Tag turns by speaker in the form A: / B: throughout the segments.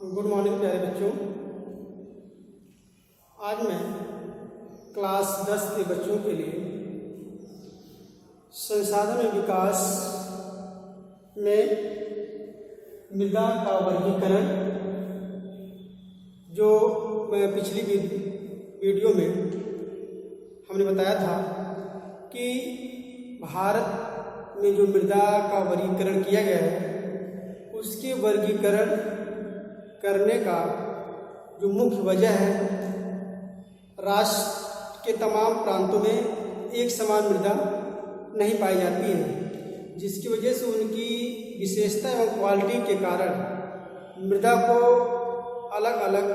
A: Good morning प्यारे बच्चों। आज मैं क्लास 10 के बच्चों के लिए संसाधन विकास में मृदा का वर्गीकरण, जो मैं पिछली वीडियो में हमने बताया था कि भारत में जो मृदा का वर्गीकरण किया गया है, उसके वर्गीकरण करने का जो मुख्य वजह है, राष्ट्र के तमाम प्रांतों में एक समान मृदा नहीं पाई जाती है, जिसकी वजह से उनकी विशेषता एवं क्वालिटी के कारण मृदा को अलग अलग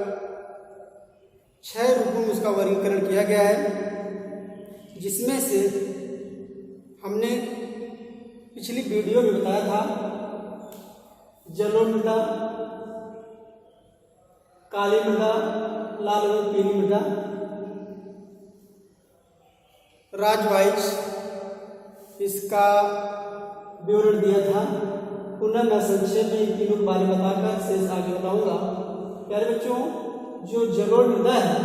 A: 6 रूपों में उसका वर्गीकरण किया गया है। जिसमें से हमने पिछली वीडियो में बताया था जलोढ़ मृदा, काली मृदा, लाल एवं पीली मृदा, राज्य इसका विवरण दिया था। पुनः मैं संक्षेप में इन तीनों के बारे में बताकर शेष आगे बताऊंगा। प्यारे बच्चों, जो जलोढ़ मृदा है,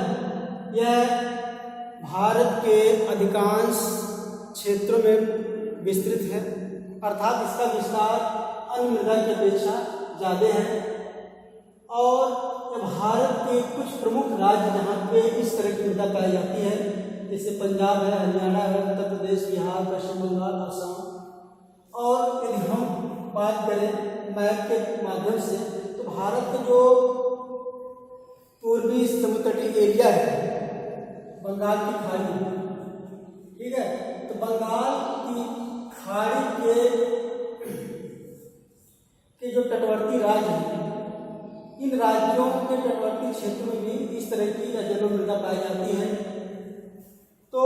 A: यह भारत के अधिकांश क्षेत्रों में विस्तृत है, अर्थात इसका विस्तार अन्य मृदा की अपेक्षा ज़्यादा है। और भारत के कुछ प्रमुख राज्य जहाँ पे इस तरह की मृदा पाई जाती है, जैसे पंजाब है, हरियाणा है, उत्तर प्रदेश, बिहार, पश्चिम बंगाल, असम। और यदि हम बात करें मैप के माध्यम से, तो भारत का जो पूर्वी समुद्र तटीय एरिया है, बंगाल की खाड़ी, ठीक है, तो बंगाल की खाड़ी के जो तटवर्ती राज्य हैं, इन राज्यों के तटवर्ती क्षेत्र में भी इस तरह की जलोढ़ मृदा पाई जाती है। तो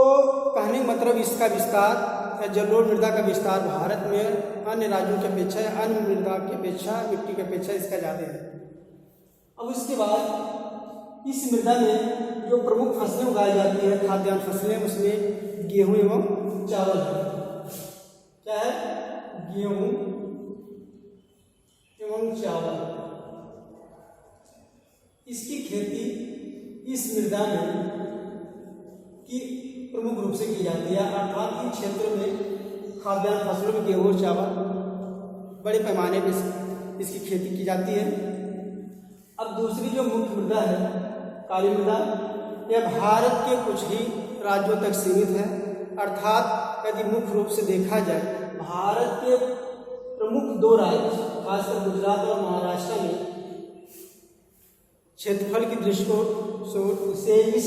A: कहने का मतलब इसका विस्तार या जलोढ़ मृदा का विस्तार भारत में अन्य राज्यों की अपेक्षा या अन्य मृदा की अपेक्षा, मिट्टी की अपेक्षा इसका ज़्यादा है। अब इसके बाद इस मृदा में जो प्रमुख फसलें उगाई जाती है, खाद्यान्न फसलें, उसमें गेहूँ एवं चावल है। क्या है? गेहूँ एवं चावल। इसकी खेती इस मृदा में की प्रमुख रूप से की जाती है, अर्थात इन क्षेत्रों में खाद्यान्न फसलों में गेहूँ और चावल बड़े पैमाने पर इसकी खेती की जाती है। अब दूसरी जो मुख्य मृदा है, काली मृदा, यह भारत के कुछ ही राज्यों तक सीमित है, अर्थात यदि मुख्य रूप से देखा जाए, भारत के प्रमुख 2 राज्य, खासकर गुजरात और महाराष्ट्र में क्षेत्रफल की दृष्टि से इस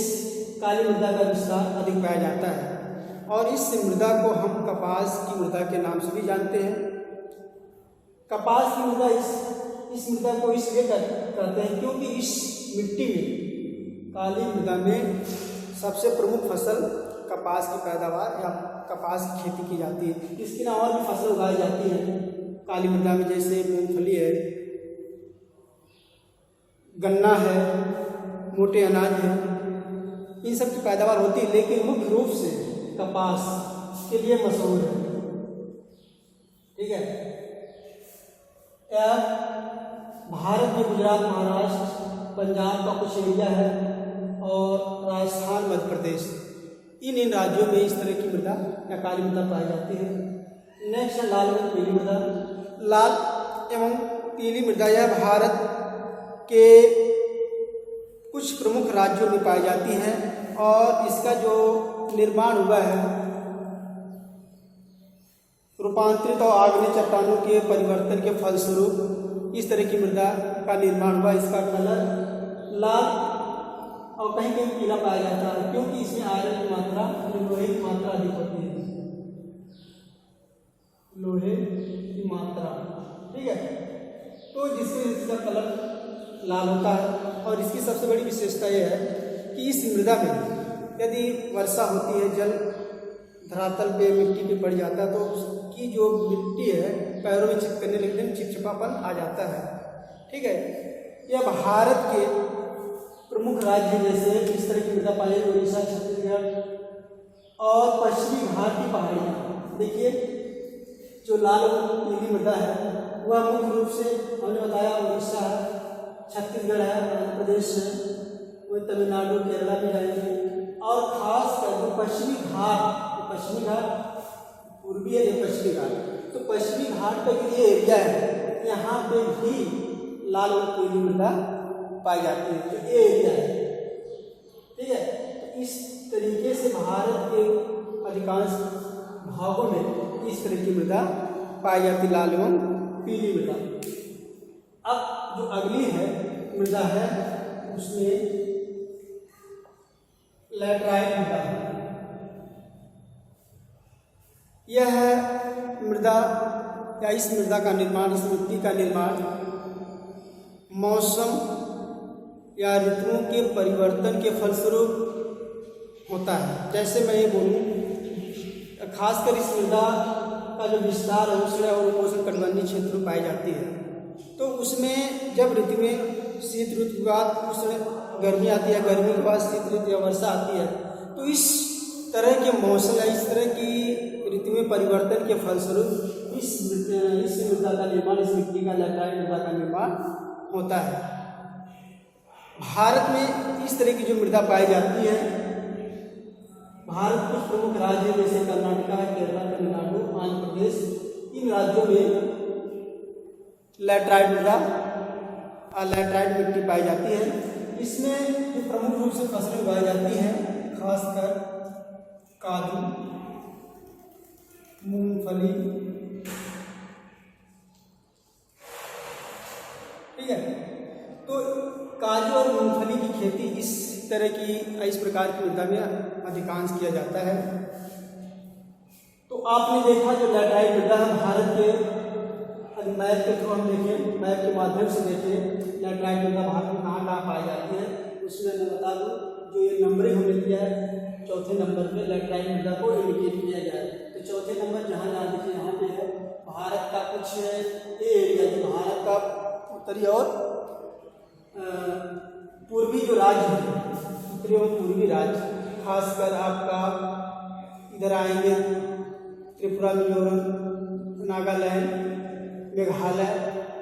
A: काली मृदा का विस्तार अधिक पाया जाता है। और इस मृदा को हम कपास की मृदा के नाम से भी जानते हैं। कपास की मृदा इस मृदा को इसलिए कहते हैं क्योंकि इस मिट्टी में, काली मृदा में सबसे प्रमुख फसल कपास की पैदावार या कपास की खेती की जाती है। इसके अलावा और भी फसल उगाई जाती है काली मृदा में, जैसे मूंगफली है, गन्ना है, मोटे अनाज है, इन सब की पैदावार होती है, लेकिन मुख्य रूप से कपास के लिए मशहूर है। ठीक है। यह भारत में गुजरात, महाराष्ट्र, पंजाब का कुछ एरिया है और राजस्थान, मध्य प्रदेश, इन राज्यों में इस तरह की मृदा या काली मृदा पाई जाती है। नेक्स्ट है लाल एवं पीली मृदा। लाल एवं पीली मृदा यह भारत के कुछ प्रमुख राज्यों में पाई जाती है और इसका जो निर्माण हुआ है, रूपांतरित और आग्नेय चट्टानों के परिवर्तन के फलस्वरूप इस तरह की मृदा का निर्माण हुआ। इसका कलर लाल और कहीं कहीं पीला पाया जाता है, क्योंकि इसमें आयरन की मात्रा, लोहे की मात्रा अधिक होती है, लोहे की मात्रा। ठीक है, तो जिससे इसका कलर लाल होता है। और इसकी सबसे बड़ी विशेषता यह है कि इस मृदा में यदि वर्षा होती है, जल धरातल पे मिट्टी पे पड़ जाता है, तो उसकी जो मिट्टी है पैरों में चिपकने लगने में चिपचिपापन आ जाता है। ठीक है, यह भारत के प्रमुख राज्य जैसे इस तरह की मृदा पाई, उड़ीसा, छत्तीसगढ़ और पश्चिमी घाट की पहाड़ियाँ। देखिए, जो लाल पीली मृदा है वह मुख्य रूप से हमने बताया उड़ीसा है, छत्तीसगढ़ है, आंध्र प्रदेश है, वो तमिलनाडु केरला भी जाएंगे। और खास कर जो पश्चिमी घाट पूर्वी है, जो पश्चिमी घाट, तो पश्चिमी घाट का ये एरिया है, यहाँ पे भी लाल और पीली मृदा पाई जाती है, तो ये एरिया है। ठीक है, तो इस तरीके से भारत के अधिकांश भागों में इस तरह की मृदा पाई जाती, लाल एवं पीली मृदा। अब जो अगली है मृदा है, उसमें लैटराइट मृदा है। यह मृदा या इस मृदा का निर्माण, इस मिट्टी का निर्माण मौसम या ऋतुओं के परिवर्तन के फलस्वरूप होता है। जैसे मैं ये बोलूँ, खासकर इस मृदा का जो विस्तार है उष्ण और उपोष्णकटिबंधीय क्षेत्र में पाई जाती है, तो उसमें जब ऋतु में शीत ऋतु के बाद उष्ण गर्मी आती है, गर्मी के बाद शीत ऋतु या वर्षा आती है, तो इस तरह के मौसम या इस तरह की ऋतु में परिवर्तन के फलस्वरूप इस मृदा का निर्माण, इस मिट्टी का लैटराइट मृदा का निर्माण होता है। भारत में इस तरह की जो मृदा पाई जाती है, भारत के कुछ प्रमुख राज्य जैसे कर्नाटका, केरला, तमिलनाडु, आंध्र प्रदेश, इन राज्यों में लैटराइट मृदा, लैटराइट मिट्टी पाई जाती है। इसमें जो प्रमुख रूप से फसलें उगाई जाती हैं, खासकर काजू, मूंगफली, ठीक है, तो काजू और मूंगफली की खेती इस प्रकार की मृदा में अधिकांश किया जाता है। तो आपने देखा जो लैटराइट मृदा है भारत के मैप के थ्रू हम देखें, मैप के माध्यम से देखें लैटराइट मृदा भारत में कहाँ कहाँ पाई जाती है, उसमें मैं बता दूँ जो ये नंबरिंग हमने किया है, चौथे नंबर पे लैटराइट मृदा को इंडिकेट किया गया है। तो चौथे नंबर जहाँ देखिए यहाँ पे है भारत का कुछ एरिया, जो भारत का उत्तरी और पूर्वी जो राज्य है, उत्तरी और पूर्वी राज्य, खासकर आपका इधर आएंगे त्रिपुरा, मिजोरम, नागालैंड, मेघालय,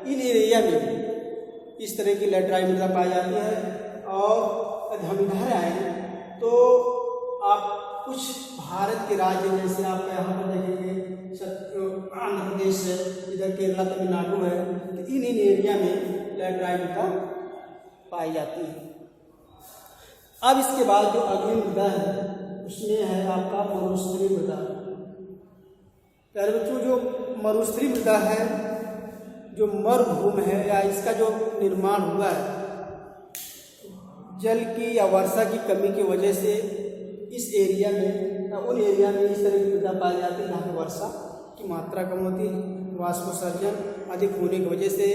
A: इन एरिया में इस तरह की लैटराइट मृदा पाई जाती है। और यदि हम इधर आए तो आप कुछ भारत के राज्य जैसे आप यहाँ पर देखेंगे आंध्र प्रदेश है, इधर केरला, तमिलनाडु है, तो इन एरिया में लैटराइट मृदा पाई जाती है। अब इसके बाद जो अगली मृदा है उसमें है आपका मरुस्थलीय मृदा। प्यारे बच्चों, जो मरुस्थलीय मृदा है, जो मरुभूमि है या इसका जो निर्माण हुआ है जल की या वर्षा की कमी की वजह से इस एरिया में या उन एरिया में इस तरह की मृदा पाई जाती है जहाँ पर वर्षा की मात्रा कम होती है, वाष्पोत्सर्जन अधिक होने की वजह से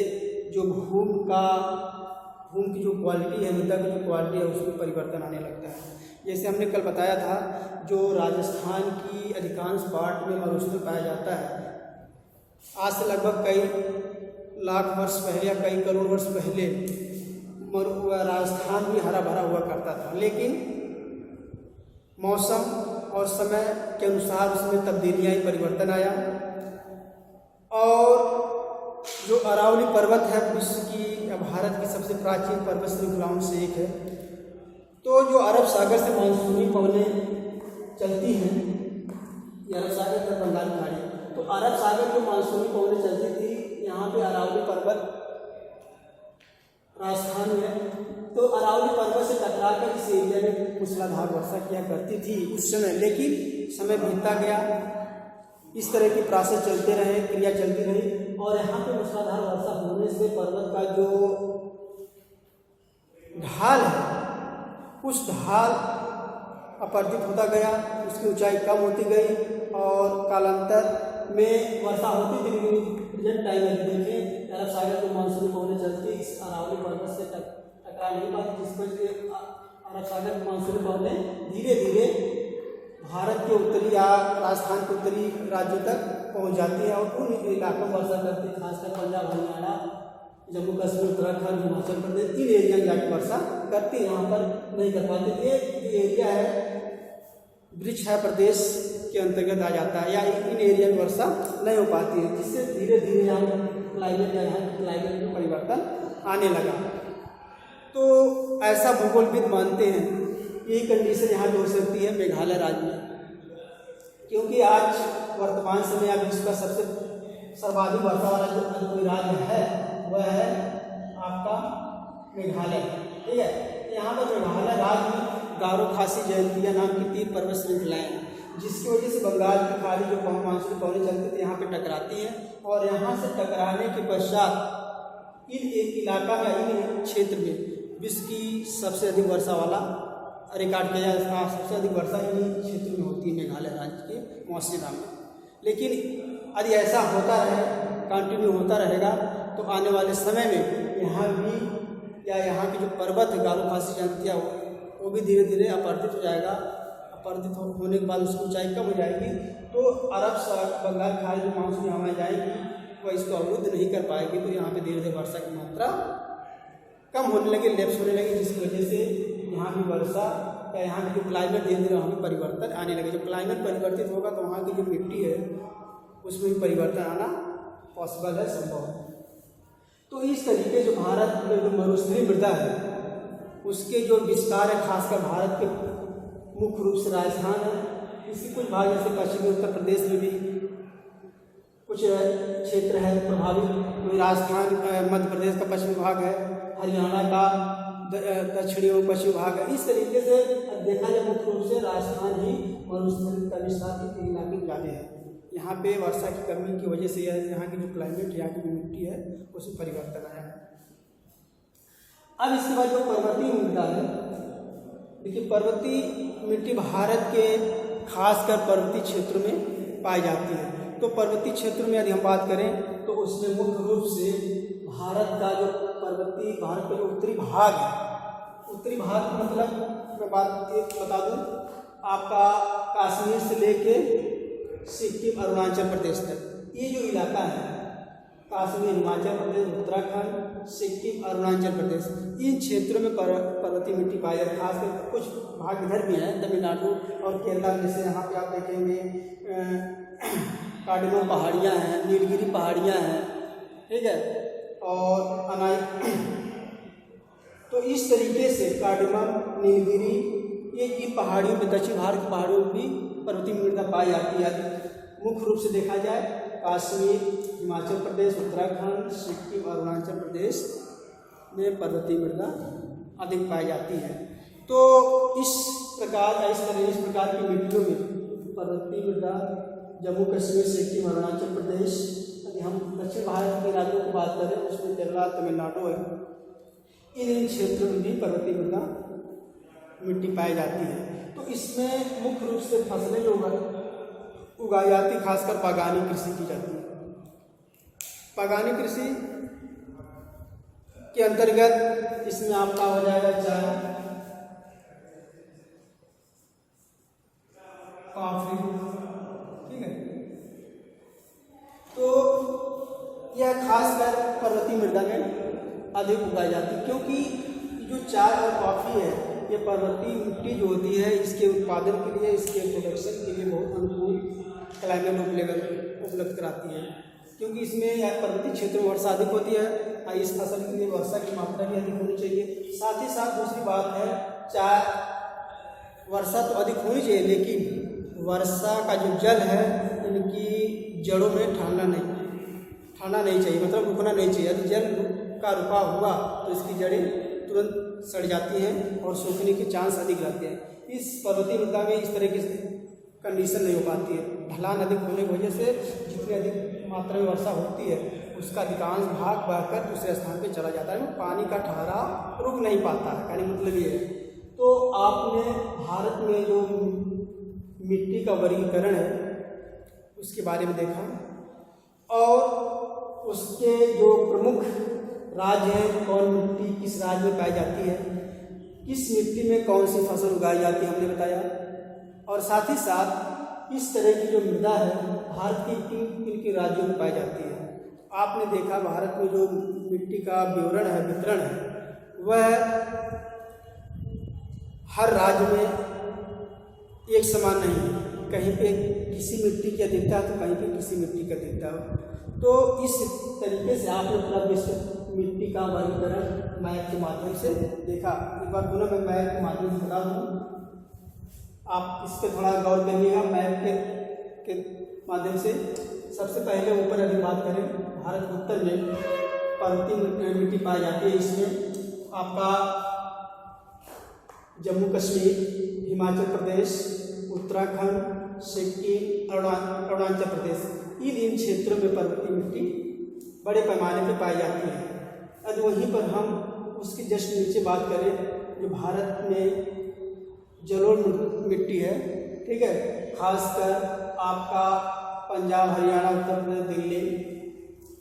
A: जो भूमि की जो क्वालिटी है, मृदा की जो क्वालिटी है उसमें परिवर्तन आने लगता है। जैसे हमने कल बताया था, जो राजस्थान की अधिकांश पार्ट में मरुस्थल पाया जाता है, आज से लगभग कई लाख वर्ष पहले या कई करोड़ वर्ष पहले राजस्थान भी हरा भरा हुआ करता था, लेकिन मौसम और समय के अनुसार उसमें तब्दीलियाँ, परिवर्तन आया। और जो अरावली पर्वत है विश्व की या भारत की सबसे प्राचीन पर्वत श्रृंखलाओं से एक है, तो जो अरब सागर से मानसूनी पवनें चलती हैं, ये अरब सागर तक बंगाल खाड़ी, तो अरब सागर जो मानसूनी पवनें चलती थी यहाँ पे अरावली पर्वत राजस्थान में, तो अरावली पर्वत से टकराकर इस एरिया में मूसलाधार वर्षा किया करती थी उस समय। लेकिन समय बीतता गया, इस तरह की प्रोसेस चलते रहे, क्रिया चलती रही, और यहाँ पे मूसलाधार वर्षा होने से पर्वत का जो ढाल है उस ढाल अपरदित होता गया, उसकी ऊंचाई कम होती गई और कालांतर में वर्षा होती थी। प्रेजेंट टाइम में देखें अरब सागर को मानसूनी पवनें चलती इस अरावली पर्वत से टकरा नहीं पाती, जिस पर अरब सागर की मानसूनी पवनें धीरे धीरे भारत के उत्तरी या राजस्थान के उत्तरी राज्यों तक पहुंच जाती है और उन इलाकों में वर्षा करती है, खासकर पंजाब, हरियाणा, जम्मू कश्मीर, उत्तराखंड, हिमाचल प्रदेश, इन एरिया में जाकर वर्षा करती है, यहाँ पर नहीं कर पाते। ये एरिया है वृक्ष है प्रदेश के अंतर्गत आ जाता है, या इन एरिया में वर्षा नहीं हो पाती है, जिससे धीरे धीरे यहाँ क्लाइमेट में परिवर्तन आने लगा। तो ऐसा भूगोलविद मानते हैं यही कंडीशन यहाँ भी हो सकती है मेघालय राज्य में, क्योंकि आज वर्तमान समय अब विश्व का सबसे सर्वाधिक वर्षा वाला जो कोई राज्य है वह है आपका मेघालय। ठीक है, यहाँ पर मेघालय राज्य में गारो खासी जयंतिया नाम की 3 पर्वत श्रृंखलाएं हैं, जिसकी वजह से बंगाल की खाड़ी जो मानसूनी पवनें चलती थी यहाँ पे टकराती हैं, और यहाँ से टकराने के पश्चात इन एक इलाका में, इन क्षेत्र में विश्व की सबसे अधिक वर्षा वाला रिकॉर्ड किया जाता है। सबसे अधिक वर्षा इन क्षेत्र में होती है मेघालय राज्य के मौसिनराम में। लेकिन यदि ऐसा होता रहे, कंटिन्यू होता रहेगा, तो आने वाले समय में यहाँ भी या यहाँ की जो पर्वत है गारो खासी जयंतिया वो भी धीरे धीरे अपरदित हो जाएगा। अपरदित होने के बाद उसकी ऊंचाई कम हो जाएगी, तो अरब बंगाल खाड़ी जो मानसूनी हवाएं जाएगी वह इसको अवरुद्ध नहीं कर पाएगी, तो यहाँ पे धीरे धीरे वर्षा की मात्रा कम होने लगी, लैप्स होने लगी, जिसकी वजह से यहाँ की वर्षा या यहाँ की जो क्लाइमेट धीरे धीरे वहाँ पर परिवर्तन आने लगे। जब क्लाइमेट परिवर्तित होगा तो वहाँ की जो मिट्टी है उसमें भी परिवर्तन आना पॉसिबल है, संभव है। तो इस तरीके जो भारत में जो मरुस्थलीय मृदा है उसके जो विस्तार है, खासकर भारत के मुख्य रूप से राजस्थान है, इसके कुछ भाग जैसे पश्चिमी उत्तर प्रदेश में भी कुछ क्षेत्र है प्रभावित, राजस्थान मध्य प्रदेश का पश्चिमी भाग है, हरियाणा का दक्षिणी एवं पश्चिमी भाग है। इस तरीके से देखा जाए मुख्य रूप से राजस्थान ही मरुस्थलीय का विस्तार के इलाके ज़्यादा है। यहाँ पे वर्षा की कमी की वजह से यहाँ की जो क्लाइमेट, यहाँ की जो मिट्टी है उसमें परिवर्तन आया है। अब इसके बाद जो पर्वतीय मृदा है, देखिए पर्वतीय मिट्टी भारत के खासकर पर्वतीय क्षेत्रों में पाई जाती है। तो पर्वतीय क्षेत्र में यदि हम बात करें तो उसमें मुख्य रूप से भारत का जो भारत का जो उत्तरी भाग है, उत्तरी भाग मतलब मैं बात एक बता दूं, आपका कश्मीर से लेके सिक्किम अरुणाचल प्रदेश तक ये जो इलाका है, कश्मीर, हिमाचल प्रदेश, उत्तराखंड, सिक्किम, अरुणाचल प्रदेश, इन क्षेत्रों में पर्वतीय मिट्टी पाई जाती है। खासकर कुछ भाग इधर भी है, तमिलनाडु और केरला में, जैसे यहाँ पे आप देखेंगे कार्डमम पहाड़ियाँ हैं, नीलगिरी पहाड़ियाँ हैं, ठीक है, और अनाई। तो इस तरीके से कार्डमम, नीलगिरी, ये पहाड़ियों में, दक्षिण भारत की पहाड़ियों में भी पर्वतीय मृदा पाई जाती है। मुख्य रूप से देखा जाए कश्मीर, हिमाचल प्रदेश, उत्तराखंड, सिक्किम, अरुणाचल प्रदेश में पर्वतीय मृदा अधिक पाई जाती है। तो इस प्रकार की मिट्टियों में पर्वतीय मृदा जम्मू कश्मीर, सिक्किम, अरुणाचल प्रदेश, यदि हम दक्षिण भारत के राज्यों की बात करें उसमें केरला, तमिलनाडु है, इन क्षेत्रों में भी पर्वतीय मृदा मिट्टी पाई जाती है। तो इसमें मुख्य रूप से फसलें जो उगाई जाती, खासकर बागानी कृषि की जाती है। बागानी कृषि के अंतर्गत इसमें आपका हो जाएगा चाय, कॉफी, ठीक है। तो यह खासकर पर्वतीय मृदा में अधिक उगाई जाती है, क्योंकि जो चाय और कॉफी है ये पर्वतीय मिट्टी जो होती है इसके उत्पादन के लिए, इसके प्रोडक्शन के लिए बहुत अनुकूल क्लाइमेट उपलब्ध कराती है, क्योंकि इसमें यह पर्वतीय क्षेत्र में वर्षा अधिक होती है। इस फसल के लिए वर्षा की मात्रा भी अधिक होनी चाहिए। साथ ही साथ दूसरी बात है, चाहे वर्षा तो अधिक होनी चाहिए, लेकिन वर्षा का जो जल है इनकी जड़ों में ठाना नहीं चाहिए, मतलब रुकना नहीं चाहिए। यदि जल का रुका हुआ तो इसकी जड़ें तुरंत सड़ जाती हैं और सूखने के चांस अधिक रहते हैं। इस पर्वतीय मृदा में इस तरह की कंडीशन नहीं हो पाती है। ढलान अधिक होने की वजह से जितनी अधिक मात्रा में वर्षा होती है उसका अधिकांश भाग बहकर दूसरे स्थान पे चला जाता है, पानी का ठहराव रुक नहीं पाता है, यानी मतलब ये है। तो आपने भारत में जो मिट्टी का वर्गीकरण है उसके बारे में देखा, और उसके जो प्रमुख राज्य हैं, कौन मिट्टी किस राज्य में पाई जाती है, किस मिट्टी में कौन सी फसल उगाई जाती है, हमने बताया। और साथ ही साथ इस तरह की जो मृदा है भारत की किन राज्यों में पाई जाती है। आपने देखा भारत में जो मिट्टी का वितरण है वह हर राज्य में एक समान नहीं है। कहीं पे किसी मिट्टी की अधिकता है तो कहीं पे किसी मिट्टी की अधिकता हो। तो इस तरीके से आपने पूरा मिट्टी का वर्गीकरण मैप के माध्यम से देखा। एक बार पुनः मैं मैप के माध्यम से बता दूँ, आप इस पर थोड़ा गौर करिएगा। मैप के माध्यम से सबसे पहले ऊपर अगर बात करें, भारत के उत्तर में पर्वतीय मिट्टी पाई जाती है। इसमें आपका जम्मू कश्मीर, हिमाचल प्रदेश, उत्तराखंड, सिक्किम, अरुणाचल प्रदेश, इन क्षेत्रों में पर्वतीय मिट्टी बड़े पैमाने पर पाई जाती है। अब वहीं पर हम उसके जस्ट नीचे बात करें, जो भारत में जलोढ़ मिट्टी है, ठीक है, खासकर आपका पंजाब, हरियाणा, उत्तर प्रदेश, दिल्ली,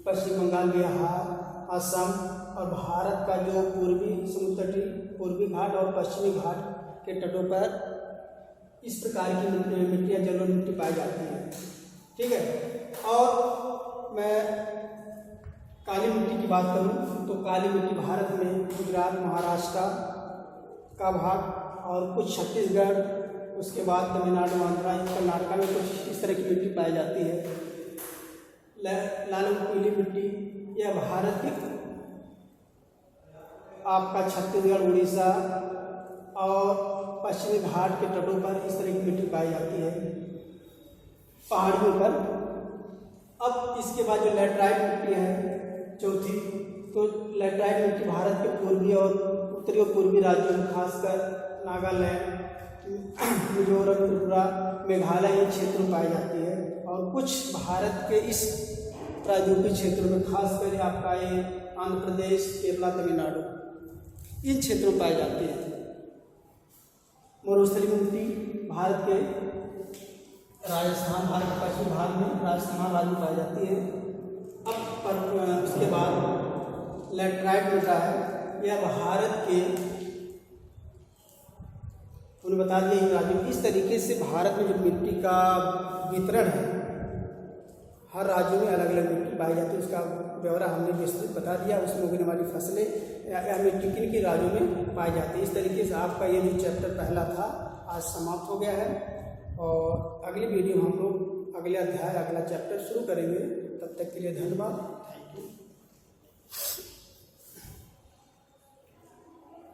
A: पश्चिम बंगाल, बिहार, असम और भारत का जो पूर्वी समुद्र तटीय पूर्वी घाट और पश्चिमी घाट के तटों पर इस प्रकार की मिट्टियाँ जलोढ़ मिट्टी पाई जाती है, ठीक है। और मैं काली मिट्टी की बात करूं तो काली मिट्टी भारत में गुजरात, महाराष्ट्र का भाग और कुछ छत्तीसगढ़, उसके बाद तमिलनाडु, आंध्रा, कर्नाटक में कुछ इस तरह की मिट्टी पाई जाती है। लाल और पीली मिट्टी यह भारत के आपका छत्तीसगढ़, उड़ीसा और पश्चिमी घाट के तटों पर इस तरह की मिट्टी पाई जाती है, पहाड़ियों पर। अब इसके बाद जो लैटराइट मिट्टी है चौथी, तो लैटराइट मिट्टी भारत के पूर्वी और उत्तरी और पूर्वी राज्यों में, खासकर नागालैंड, मिजोरम, त्रिपुरा, मेघालय इन क्षेत्रों में पाई जाती है। और कुछ भारत के इस प्रायद्वीपीय क्षेत्रों में, खासकर आपका ये आंध्र प्रदेश, केरला, तमिलनाडु, इन क्षेत्रों में पाई जाती है। मरुस्थलीय मिट्टी भारत के राजस्थान, भारत के पश्चिमी भाग में राजस्थान राज्य में पाई जाती है। अब उसके बाद लैटराइट मिट्टी है, यह भारत के उन्हें बता दिया इन राज्यों। इस तरीके से भारत में जो मिट्टी का वितरण है, हर राज्यों में अलग अलग मिट्टी पाई जाती है, उसका ब्यौरा हमने विस्तृत बता दिया। उसमें उगने वाली फसलें या मिट्टी किन किन राज्यों में पाई जाती है। इस तरीके से आपका ये जो चैप्टर पहला था आज समाप्त हो गया है, और अगली वीडियो में हम लोग अगले अध्याय, अगला चैप्टर शुरू करेंगे। तब तक के लिए धन्यवाद।